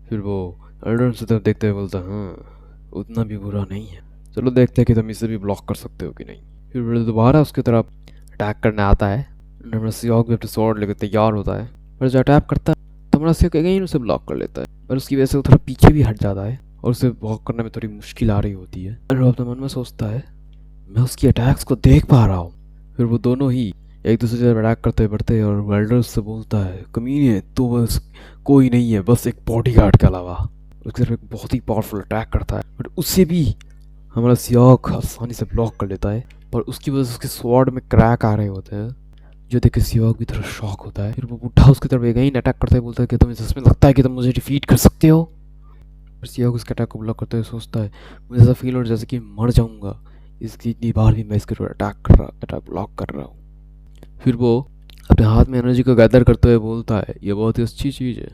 फिर वो एल्डर से तरफ देखते हुए बोलता है हाँ उतना भी बुरा नहीं है, चलो देखते हैं कि तुम इसे भी ब्लॉक कर सकते हो कि नहीं। फिर वेल्डर दोबारा उसकी तरफ अटैक करने आता है। हमारा सियोक भी अपने स्वॉर्ड लेकर तैयार होता है, पर जो अटैक करता है तो हमारा सियोक अगेन उसे ब्लॉक कर लेता है, पर उसकी वजह से वो थोड़ा पीछे भी हट जाता है और उसे ब्लॉक करने में थोड़ी मुश्किल आ रही होती है। और वो अपने मन में सोचता है मैं उसकी अटैक्स को देख पा रहा हूँ। फिर वो दोनों ही एक दूसरे से अटैक करते बढ़ते और वेल्डर उससे बोलता है कमीने तो बस कोई नहीं है बस एक बॉडीगार्ड के अलावा। उसकी तरफ एक बहुत ही पावरफुल अटैक करता है, बट उससे भी हमारा सियोक आसानी से ब्लॉक कर लेता है, पर उसकी वजह से उसके स्वॉर्ड में क्रैक आ रहे होते हैं, जो देख के सियोक भी थोड़ा शॉक होता है। फिर वो बुढ़ा उसकी तरफ अगेन अटैक करता है, बोलता है कि तुम्हें सच में लगता है कि तुम मुझे डिफीट कर सकते हो। फिर सियोक उसके अटैक को ब्लॉक करते हुए सोचता है मुझे ऐसा फील हो रहा है जैसे कि मर जाऊंगा, इसकी इतनी बार भी मैं इसके ऊपर अटैक ब्लॉक कर रहा हूँ। फिर वो अपने हाथ में एनर्जी को गैदर करते हुए बोलता है ये बहुत ही अच्छी चीज़ है,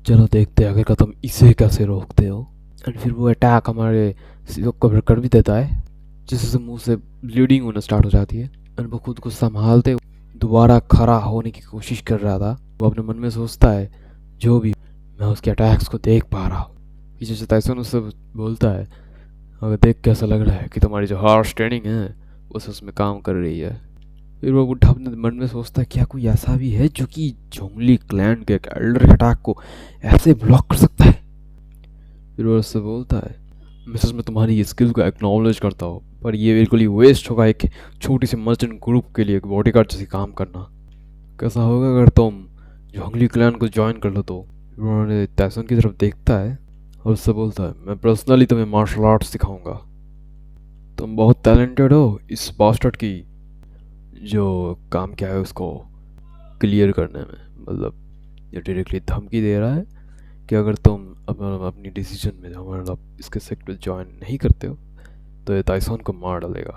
चलो देखते हैं आखिर तुम इसे कैसे रोकते हो। एंड फिर वो अटैक हमारे सियोक को कर भी देता है, जिससे मुंह से ब्लीडिंग होना स्टार्ट हो जाती है। एंड वो खुद को संभालते दोबारा खड़ा होने की कोशिश कर रहा था। वो अपने मन में सोचता है जो भी मैं उसके अटैक्स को देख पा रहा हूँ। पीछे से टाइसन उससे बोलता है अगर देख के ऐसा लग रहा है कि तुम्हारी जो हार्श ट्रेनिंग है वो सच में काम कर रही है। फिर वो बुढ़ा अपने मन में सोचता है क्या कोई ऐसा भी है जो कि जोंगली क्लैन के एल्डर के अटैक को ऐसे ब्लॉक कर सकता है। फिर वो उससे बोलता है मैं सच में तुम्हारी ये स्किल को एक्नॉलेज करता हूँ, पर ये बिल्कुल ही वेस्ट होगा एक छोटी सी मर्चेंट ग्रुप के लिए एक बॉडीगार्ड जैसे काम करना। कैसा होगा अगर तुम जोंगली क्लैन को ज्वाइन कर लो तो। उन्होंने टाइसन की तरफ देखता है और उससे बोलता है मैं पर्सनली तुम्हें मार्शल आर्ट्स सिखाऊंगा, तुम बहुत टैलेंटेड हो इस बास्टर्ड की जो काम क्या है उसको क्लियर करने में। मतलब ये डायरेक्टली धमकी दे रहा है कि अगर तुम अपनी डिसीजन में हमारा इसके सेक्ट में ज्वाइन नहीं करते हो तो ये टाइसन को मार डालेगा।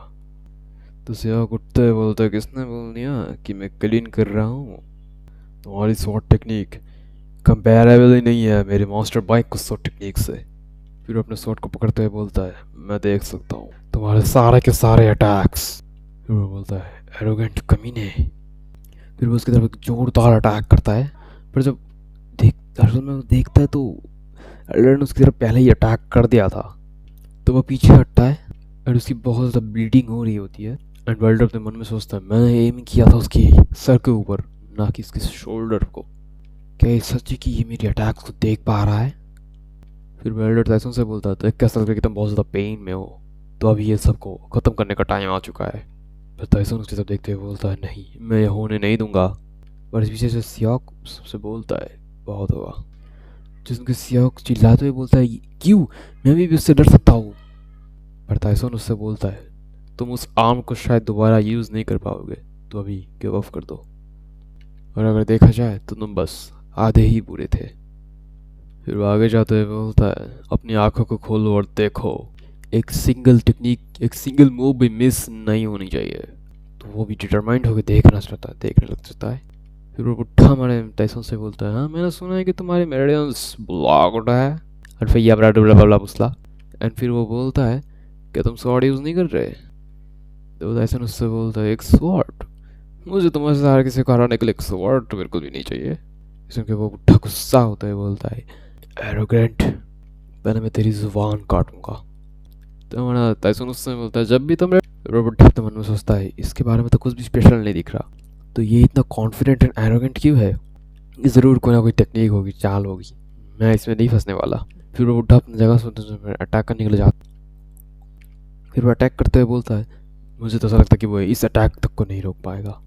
तो सियाक उठते हुए बोलता है किसने बोल दिया कि मैं क्लीन कर रहा हूँ, तुम्हारी स्वॉट टेक्निक कंपेरेबल ही नहीं है मेरे मास्टर बाइक को स्वॉट टेक्निक से। फिर अपने स्वॉट को पकड़ते हुए बोलता है मैं देख सकता हूँ तुम्हारे सारे के सारे अटैक्स। फिर वो बोलता है एरोगेंट कमीने। फिर वो उसकी तरफ एक जोरदार अटैक करता है, पर जब दरअसल में वो देखता है तो एल्डर ने उसकी तरफ पहले ही अटैक कर दिया था, तो वो पीछे हटता है और उसकी बहुत ज़्यादा ब्लीडिंग हो रही होती है। एंड वेल्डर अपने मन में सोचता है मैंने एम किया था उसके सर के ऊपर ना कि इसके शोल्डर को, क्या ये सच है कि ये मेरी अटैक्स को देख पा रहा है। फिर वेल्डर टाइसन से बोलता है तो कैसा लग रहा है कि तुम बहुत ज़्यादा पेन में हो, तो अभी ये सबको ख़त्म करने का टाइम आ चुका है। फिर टाइसन उसकी तरफ देखते हुए बोलता है नहीं मैं ये होने नहीं दूंगा। पर इस पीछे से सियाक सबसे बोलता है बहुत होगा, जिसके सियाक चिल्लाते हुए बोलता है क्यों मैं भी उससे डर सकता हूँ। पर टाइसन उससे बोलता है तुम उस आर्म को शायद दोबारा यूज़ नहीं कर पाओगे, तो अभी गिव ऑफ कर दो, और अगर देखा जाए तो तुम बस आधे ही बुरे थे। फिर वो आगे जाते हुए बोलता है अपनी आंखों को खोलो और देखो, एक सिंगल टेक्निक एक सिंगल मूव भी मिस नहीं होनी चाहिए। तो वो भी डिटरमाइंड होकर देखने लग जाता है। फिर वो बुढ़ा हमारे टाइसन से बोलता है हाँ मैंने सुना है कि तुम्हारे मेरिडियंस ब्लॉक उठा है, और फिर ये बड़ा पुसला। एंड फिर वो बोलता है क्या तुम स्वॉर्ड यूज़ नहीं कर रहे। तो टाइसन उससे बोलता है एक स्वॉर्ड, मुझे तुम्हारे से किसी को हराने के लिए एक स्वॉर्ड तो बिल्कुल भी नहीं चाहिए। इसमें वो बुढ़ा गुस्सा होता है बोलता है एरोगेंट पहले मैं तेरी जुबान काटूंगा तो हमारा ताइसन उससे बोलता है जब भी तुम रॉबर्ट अपने मन में सोचता है इसके बारे में तो कुछ भी स्पेशल नहीं दिख रहा, तो ये इतना कॉन्फिडेंट एंड एरोगेंट क्यों है? ये ज़रूर कोई ना कोई टेक्निक होगी, चाल होगी, मैं इसमें नहीं फंसने वाला। फिर वो बुढ़ा अपनी जगह से अटैक करने के लिए जाता, फिर वो अटैक करते हुए बोलता है मुझे तो ऐसा लगता है कि वो इस अटैक तक को नहीं रोक पाएगा।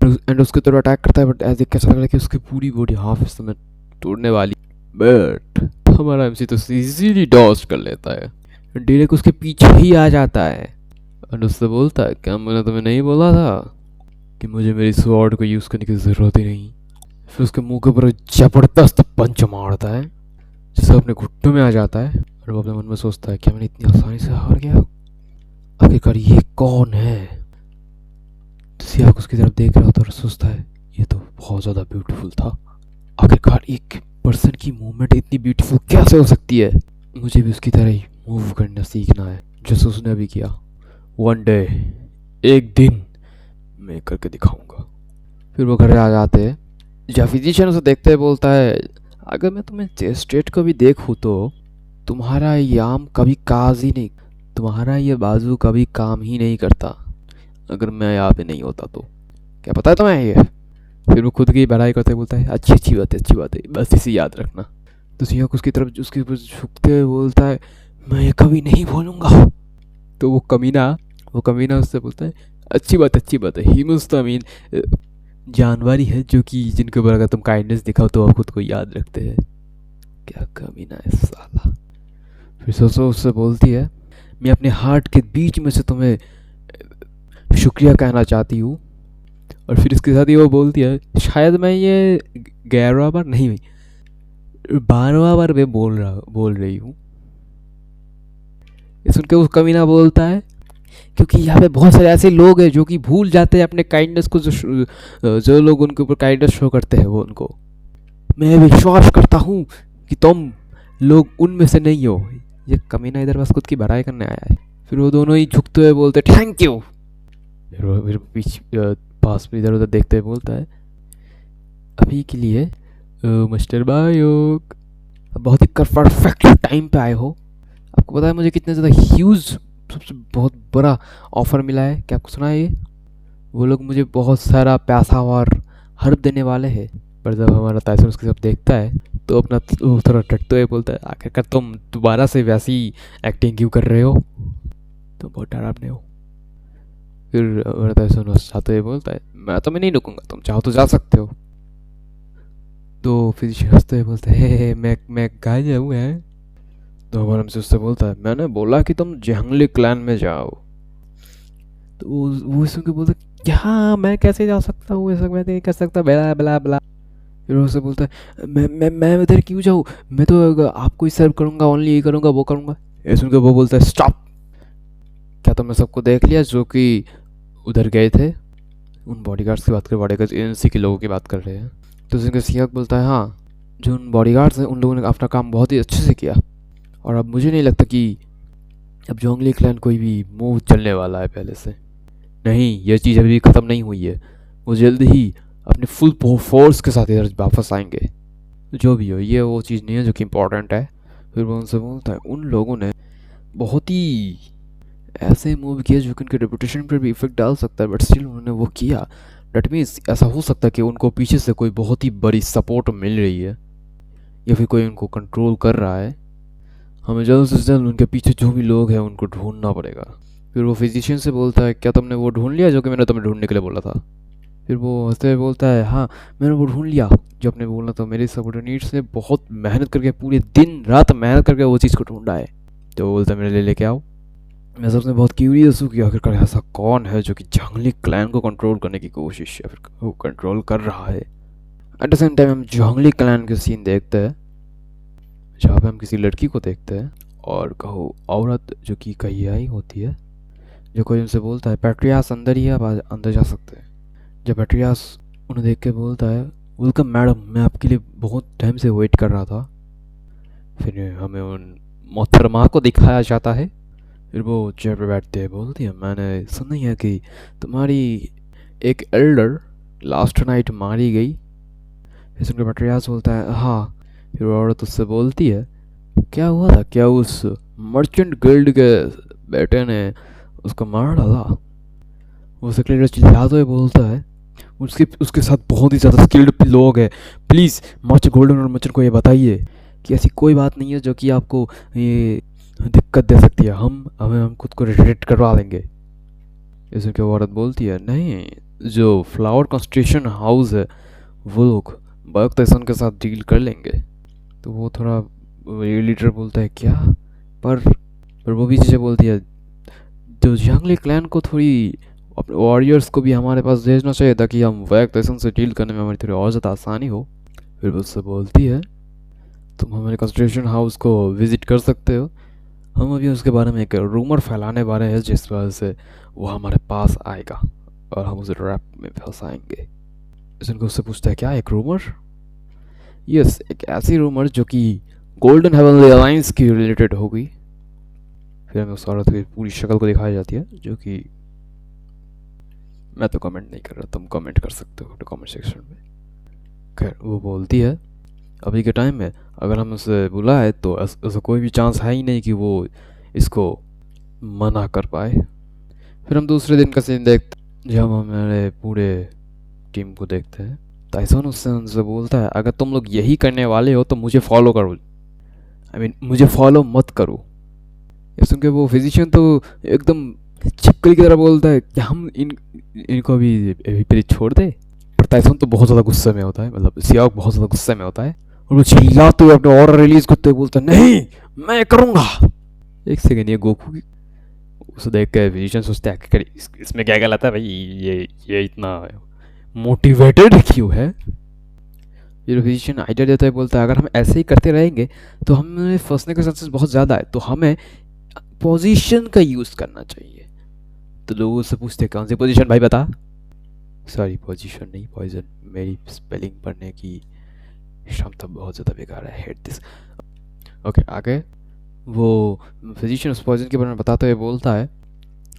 एंड उसके तरफ अटैक करता है, बट ऐसे कैसा लग रहा है कि उसकी पूरी बॉडी हाफ इस समय तोड़ने वाली, बट हमारा एमसी तो इजीली डॉज कर लेता है। डायरेक्ट उसके पीछे ही आ जाता है और उससे बोलता है क्या मैंने तुम्हें नहीं बोला था कि मुझे मेरी स्वॉर्ड को यूज़ करने की ज़रूरत ही नहीं। फिर उसके मुंह के ऊपर जबरदस्त पंच मारता है जिससे अपने घुट्टों में आ जाता है और वो अपने मन में सोचता है क्या मैंने इतनी आसानी से हार गया, आखिरकार ये कौन है? तो सियाक उसकी तरफ देख रहा होता है और सोचता है ये तो बहुत ज़्यादा ब्यूटीफुल था, आखिरकार एक पर्सन की मूवमेंट इतनी ब्यूटीफुल कैसे हो सकती है? मुझे भी उसकी तरह ही मूव करना सीखना है जैसे उसने अभी किया। वन डे, एक दिन मैं करके दिखाऊंगा। फिर वो घर आ जाते हैं, जब फिजिशियन उसे देखते हुए बोलता है अगर मैं तुम्हें चेस्ट स्ट्रेट को भी देखूँ तो तुम्हारा ये आर्म कभी काज ही नहीं, तुम्हारा ये बाजू कभी काम ही नहीं करता अगर मैं यहाँ पे नहीं होता तो। क्या पता है तुम्हें ये? फिर वो खुद की बड़ाई करते बोलता है अच्छी अच्छी बात है, बस इसे याद रखना। तो सियाक उसकी तरफ उसके ऊपर झुकते हुए बोलता है मैं ये कभी नहीं भूलूंगा। तो वो कमीना उससे बोलता है अच्छी बात है, ही मस्ट मीन जानवर ही है जो कि जिनके ऊपर अगर तुम काइंडनेस दिखाओ तो वो खुद को याद रखते हैं। क्या कमीना है साला। फिर सोचो उससे बोलती है मैं अपने हार्ट के बीच में से तुम्हें शुक्रिया कहना चाहती हूँ। और फिर इसके साथ ही वो बोलती है शायद मैं ये 11वां बार नहीं 12वां बार मैं बोल रही हूँ। ये सुन के उस कमीना बोलता है क्योंकि यहाँ पे बहुत सारे ऐसे लोग हैं जो कि भूल जाते हैं अपने काइंडनेस को, जो लोग उनके ऊपर काइंडनेस शो करते हैं वो उनको। मैं विश्वास करता हूँ कि तुम लोग उनमें से नहीं हो। ये कमीना इधर बस खुद की भराई करने आया है। फिर वो दोनों ही झुकते हुए बोलते थैंक यू। फिर पीछे पास में इधर उधर देखते हुए बोलता है अभी के लिए मिस्टर बायोक बहुत ही परफेक्ट टाइम पे आए हो। आपको पता है मुझे कितने ज़्यादा ह्यूज सबसे बहुत बड़ा ऑफ़र मिला है, क्या आपको सुना है ये? वो लोग मुझे बहुत सारा पैसा और हर्ब देने वाले हैं। पर जब हमारा ताइसन उसकी सब देखता है तो अपना वो थोड़ा टटते हुए बोलता है आखिरकार तुम दोबारा से वैसी एक्टिंग क्यों कर रहे हो, तुम बहुत डरावने हो। फिर हमारा ताइसन हंसते हुए बोलता है मैं तुम्हें नहीं रुकूंगा, तुम चाहो तो जा सकते हो। तो फिर हंसते हुए बोलता है हे मैं कहाँ जाऊँ है? तो हमारा हमसे उससे बोलता है मैंने बोला कि तुम जंगली क्लैन में जाओ। तो वो सुन के बोलता है क्या मैं कैसे जा सकता हूँ, ऐसा मैं नहीं कर सकता, बला बला बला। फिर उससे बोलता है मैं उधर क्यों जाऊँ, मैं तो आपको ही सर्व करूँगा, ओनली यही करूँगा वो करूँगा। ये सुन के वो बोलता है स्टॉप, क्या तुमने सबको देख लिया जो कि उधर गए थे? उन बॉडीगार्ड्स की बात कर, बॉडीगार्ड्स एजेंसी के लोगों की बात कर रहे हैं। तो उसके सियाक बोलता है हाँ, जो उन बॉडीगार्ड्स हैं उन लोगों ने अपना काम बहुत ही अच्छे से किया और अब मुझे नहीं लगता कि अब जोंगली क्लैन कोई भी मूव चलने वाला है पहले से। नहीं, यह चीज़ अभी भी ख़त्म नहीं हुई है, वो जल्द ही अपने फुल फोर्स के साथ इधर वापस आएंगे। जो भी हो ये वो चीज़ नहीं है जो कि इम्पोर्टेंट है। फिर वो उनसे बोलता है उन लोगों ने बहुत ही ऐसे मूव किया जो कि उनके रेपुटेशन पर भी इफेक्ट डाल सकता है, बट स्टिल उन्होंने वो किया। डेट मीन्स ऐसा हो सकता है कि उनको पीछे से कोई बहुत ही बड़ी सपोर्ट मिल रही है या फिर कोई उनको कंट्रोल कर रहा है। हमें जल्द से जल्द उनके पीछे जो भी लोग हैं उनको ढूंढना पड़ेगा। फिर वो फिजिशियन से बोलता है क्या तुमने वो ढूंढ लिया जो कि मैंने तुम्हें ढूंढने के लिए बोला था? फिर वो हंसते हुए बोलता है हाँ मैंने वो ढूंढ लिया जो आपने बोला था, मेरे सबऑर्डिनेट्स ने बहुत मेहनत करके पूरे दिन रात मेहनत करके वो चीज़ को ढूंढा है। तो वो बोलता है मेरे लिए लेके आओ। मैं सबसे बहुत क्यूरियस हूँ कि आखिरकार ऐसा कौन है जो कि जंगली क्लैन को कंट्रोल करने की कोशिश या फिर वो कंट्रोल कर रहा है। एट द सेम टाइम हम जंगली क्लैन के सीन देखते हैं जहाँ पे हम किसी लड़की को देखते हैं और कहो औरत जो कि कहियाई होती है, जो कोई उनसे बोलता है पैट्रियास अंदर ही है, आप अंदर जा सकते हैं। जब पैट्रियास उन्हें देख के बोलता है वेलकम मैडम, मैं आपके लिए बहुत टाइम से वेट कर रहा था। फिर हमें उन मोहतरमा को दिखाया जाता है। फिर वो चेयर पर बैठते हैं, बोलती है मैंने सुना है कि तुम्हारी एक एल्डर लास्ट नाइट मारी गई। फिर सुनकर पैट्रियास बोलता है हाँ। फिर वो औरत उससे बोलती है क्या हुआ था, क्या उस मर्चेंट गिल्ड के बेटे ने उसको मार डाला। वो सेक्रेटरी चिल्लाते हुए बोलता है उसके उसके साथ बहुत ही ज़्यादा स्किल्ड लोग हैं, प्लीज़ मास्टर गोल्डन और मर्चेंट को ये बताइए कि ऐसी कोई बात नहीं है जो कि आपको ये दिक्कत दे सकती है। हम खुद को रिट्रीट करवा लेंगे। इसे क्या औरत बोलती है, नहीं, जो फ्लावर कंस्ट्रक्शन हाउस है वो लोग बर्क तैसन के साथ डील कर लेंगे। तो वो थोड़ा लीडर बोलता है क्या, पर वो भी चीज़ें बोलती है जो जंगली क्लैन को थोड़ी अपने वॉरियर्स को भी हमारे पास भेजना चाहिए ताकि हम बर्क तैसन से डील करने में हमारी थोड़ी और ज़्यादा आसानी हो। फिर वो उससे बोलती है तुम हमारे कंस्ट्रक्शन हाउस को विज़िट कर सकते हो, हम अभी उसके बारे में एक रूमर फैलाने वाले हैं जिस वजह से वो हमारे पास आएगा और हम उसे रैप में फंसाएंगे। इसको उससे पूछता है क्या एक रूमर? यस, एक ऐसी रूमर जो कि गोल्डन हेवनली अलायंस की रिलेटेड होगी। फिर हमें उस औरत की पूरी शक्ल को दिखाई जाती है जो कि मैं तो कमेंट नहीं कर रहा, तुम कमेंट कर सकते हो कमेंट सेक्शन में। खैर वो बोलती है अभी के टाइम में अगर हम उसे बुलाए तो ऐसा कोई भी चांस है ही नहीं कि वो इसको मना कर पाए। फिर हम दूसरे दिन का सीन देखते जब हम हमारे पूरे टीम को देखते हैं। टाइसन उससे उनसे बोलता है अगर तुम लोग यही करने वाले हो तो मुझे फॉलो करो, मुझे फॉलो मत करो। ये सुन के वो फिजिशियन तो एकदम छिपकली की तरह बोलता है कि हम इनको अभी पे छोड़ दे। पर टाइसन तो बहुत ज़्यादा गुस्से में होता है, मतलब सियाक बहुत ज़्यादा गुस्से में होता है और वो चिल्लाते हुए अपने ऑर्डर रिलीज करते हुए बोलता है नहीं मैं करूँगा। एक सेकेंड, ये गोकू उसे देख के फिजिशियन सोचते हैं कि इसमें क्या गलत है भाई, ये इतना मोटिवेटेड क्यों है। फिर फिजिशियन आइडिया देता है, बोलता है अगर हम ऐसे ही करते रहेंगे तो हमें फंसने के चांसेस बहुत ज़्यादा है, तो हमें पोजीशन का यूज़ करना चाहिए। तो लोग उससे पूछते हैं कौन सी पोजीशन भाई बता। सॉरी पोजीशन नहीं, पॉइजन, मेरी स्पेलिंग पढ़ने की क्षमता बहुत ज़्यादा बेकार है, हेट दिस। ओके आगे वो फिजिशियन उस पॉइजन के बारे में बताते हुए बोलता है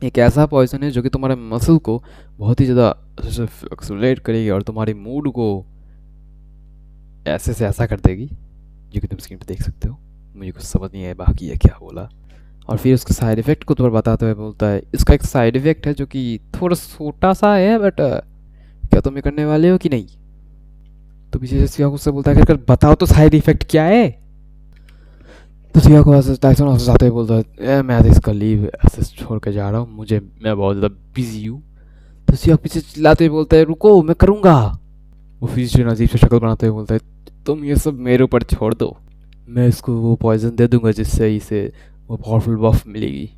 एक ऐसा पॉइजन है जो कि तुम्हारे मसल को बहुत ही ज़्यादा एक्सलेट करेगी और तुम्हारी मूड को ऐसे से ऐसा कर देगी जो कि तुम स्क्रीन पे देख सकते हो। मुझे कुछ समझ नहीं आया बाकी ये क्या बोला। और फिर उसके साइड इफ़ेक्ट को थोड़ा बताते हुए बोलता है इसका एक साइड इफ़ेक्ट है जो कि थोड़ा छोटा सा है, बट क्या तुम ये करने वाले हो कि नहीं। तो पीछे से सियाको उससे बोलता है कि बताओ तो साइड इफ़ेक्ट क्या है। तो सियाको टाइसन ऑफिस जाते हुए बोलता है मैं तो इसका लीव ऐसे छोड़ के जा रहा हूँ, मैं बहुत ज़्यादा बिजी हूँ। तो सियाको पीछे चिल्लाते हुए बोलता है रुको मैं करूँगा। वो फिजिशियन अजीब से शक्ल बनाते हुए बोलता है तुम ये सब मेरे ऊपर छोड़ दो, मैं इसको वो पॉइजन दे दूंगा जिससे इसे वो पावरफुल बफ मिलेगी।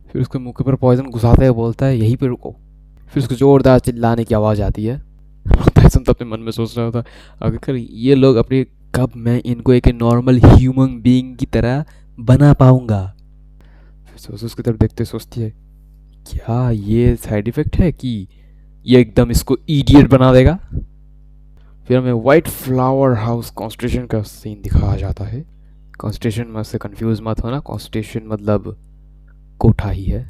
फिर उसके मुँह के ऊपर पॉइजन घुसाते हुए बोलता है यहीं पे रुको। फिर उसको जोरदार चिल्लाने की आवाज़ आती है। टाइसन तो अपने मन में सोच रहा था अगर ये लोग अपने कब मैं इनको एक नॉर्मल ह्यूमन बीइंग की तरह बना पाऊंगा। फिर उसकी तरफ देखते सोचती है क्या ये साइड इफ़ेक्ट है कि ये एकदम इसको इडियट बना देगा। फिर हमें वाइट फ्लावर हाउस कॉन्स्टिट्यूशन का सीन दिखाया जाता है। कॉन्स्टिट्यूशन में से कंफ्यूज मत होना, कॉन्स्टिट्यूशन मतलब कोठा ही है।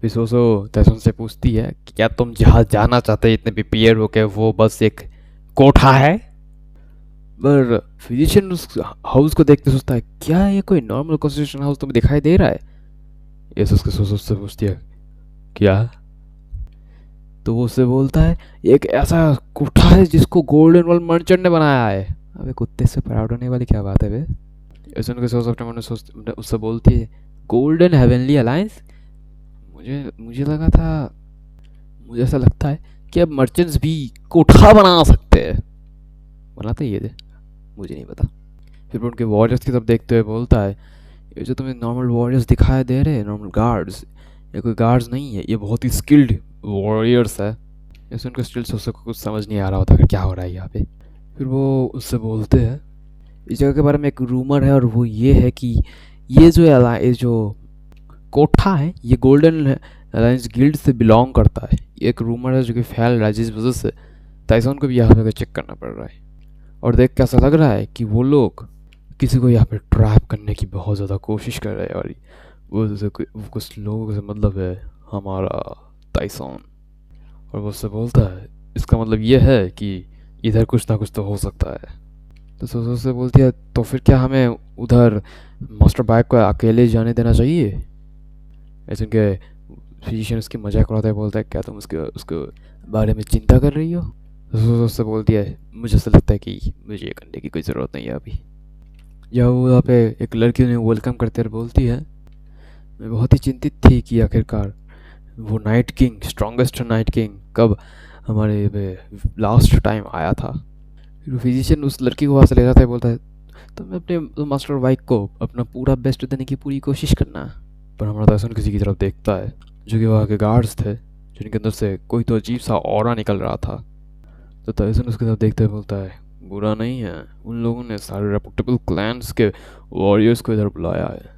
फिर सोसो तैसन से पूछती है कि क्या तुम जहाँ जाना चाहते हैं इतने प्रिपेयर हो के वो बस एक कोठा है। पर फिजिशियन उस हाउस को देखते सोचता है क्या ये कोई नॉर्मल कॉन्स्टिट्यूशन हाउस तुम्हें दिखाई दे रहा है। ये उसके सोसो से पूछती है क्या। तो वो उससे बोलता है एक ऐसा कोठा है जिसको गोल्डन वर्ल्ड मर्चेंट ने बनाया है। अबे कुत्ते से प्राउड होने वाली क्या बात है बे। ऐसे उनके सोच अपने मन में सोच उससे बोलती है गोल्डन हेवनली अलायंस। मुझे लगा था, मुझे ऐसा लगता है कि अब मर्चेंट्स भी कोठा बना सकते हैं। बनाते ही ये थे, मुझे नहीं पता। फिर उनके वॉरियर्स की तरफ देखते हुए बोलता है ये जो तुम्हें नॉर्मल वॉरियर्स दिखाई दे रहे हैं, नॉर्मल गार्ड्स, ये कोई गार्ड्स नहीं है, ये बहुत ही स्किल्ड वॉरियर्स है। जैसे उनको स्टिल से उसको कुछ समझ नहीं आ रहा होता कि क्या हो रहा है यहाँ पे। फिर वो उससे बोलते हैं इस जगह के बारे में एक रूमर है और वो ये है कि ये जो कोठा है ये गोल्डन अलायंस गिल्ड से बिलोंग करता है। ये एक रूमर है जो कि फैल रहा है जिस वजह से टाइसन को भी यहाँ पे चेक करना पड़ रहा है। और देख के ऐसा लग रहा है कि वो लोग किसी को यहाँ पे ट्रैप करने की बहुत ज़्यादा कोशिश कर रहे हैं और वो कुछ लोगों से मतलब है हमारा टाइसन। और वो उससे बोलता है इसका मतलब ये है कि इधर कुछ ना कुछ तो हो सकता है। तो सोसो से बोलती है तो फिर क्या हमें उधर मास्टर बाइक को अकेले जाने देना चाहिए। ऐसे उनके फिजिशियन उसकी मजाक उड़ाता है, बोलता है क्या तुम उसके उसके बारे में चिंता कर रही हो? तो उससे बोलती है मुझे ऐसा लगता है कि मुझे ये करने की कोई ज़रूरत नहीं है अभी। या वो वहाँ पे एक लड़की उन्हें वेलकम करते हुए बोलती है मैं बहुत ही चिंतित थी कि आखिरकार वो night king, strongest night king कब हमारे पे लास्ट टाइम आया था। फिर फिजिशियन उस लड़की को वहाँ से ले जाता है, बोलता है तुम अपने मास्टर वाइक को अपना पूरा बेस्ट देने की पूरी कोशिश करना। पर हमारा ताइसन किसी की तरफ देखता है जो कि वहाँ के गार्ड्स थे, जिनके अंदर से कोई तो अजीब सा ऑरा निकल रहा था। तो ताइसन उसकी तरफ देखते हुए बोलता है बुरा नहीं है, उन लोगों ने सारे रेपुटेबल क्लैंस के वॉरियर्स को इधर बुलाया है,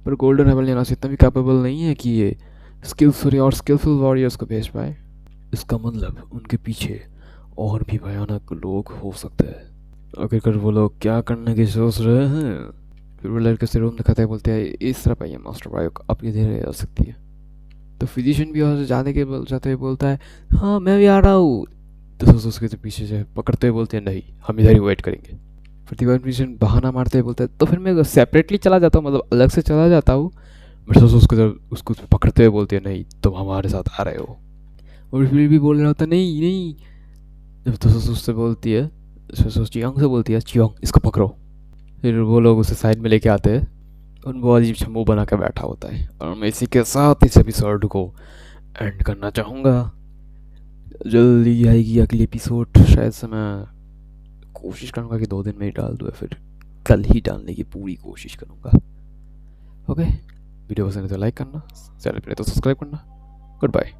पर गोल्डन रेबेलियन इतना भी कैपेबल नहीं है कि ये स्किलफुल और स्किलफुल वॉरियर्स को भेज पाए। इसका मतलब उनके पीछे और भी भयानक लोग हो सकते हैं। आखिरकार वो लोग क्या करने की सोच रहे हैं? फिर वो लड़के से रूम दिखाते हैं, बोलते हैं इस तरफ आइए मास्टर बायो, आप इधर आ सकती है। तो फिजिशियन भी वहाँ से जाने के जाते हुए बोलता है हाँ मैं भी आ रहा हूँ। तो उसके तो पीछे से पकड़ते हुए बोलते हैं नहीं हम इधर ही वेट करेंगे। फिर दीवार फिजिशियन बहाना मारते हुए बोलता है तो फिर मैं सेपरेटली चला जाता हूँ, मतलब अलग से चला जाता हूँ। बट उसको पकड़ते हुए बोलती है नहीं तुम हमारे साथ आ रहे हो। और फिर भी बोल रहा होता नहीं नहीं। जब तो उससे बोलती है, चियांग से बोलती है चियांग इसको पकड़ो। फिर वो लोग उसे साइड में लेके आते हैं और वो अजीब सा मुंह बना के बैठा होता है। और मैं इसी के साथ इस एपिसोड को एंड करना चाहूँगा। जल्दी आएगी अगली एपिसोड, शायद से मैं कोशिश करूँगा कि 2 दिन में ही डाल दूँ या फिर कल ही डालने की पूरी कोशिश करूँगा। ओके, वीडियो पसंद है तो लाइक करना, चैनल पर तो सब्सक्राइब करना। Good bye.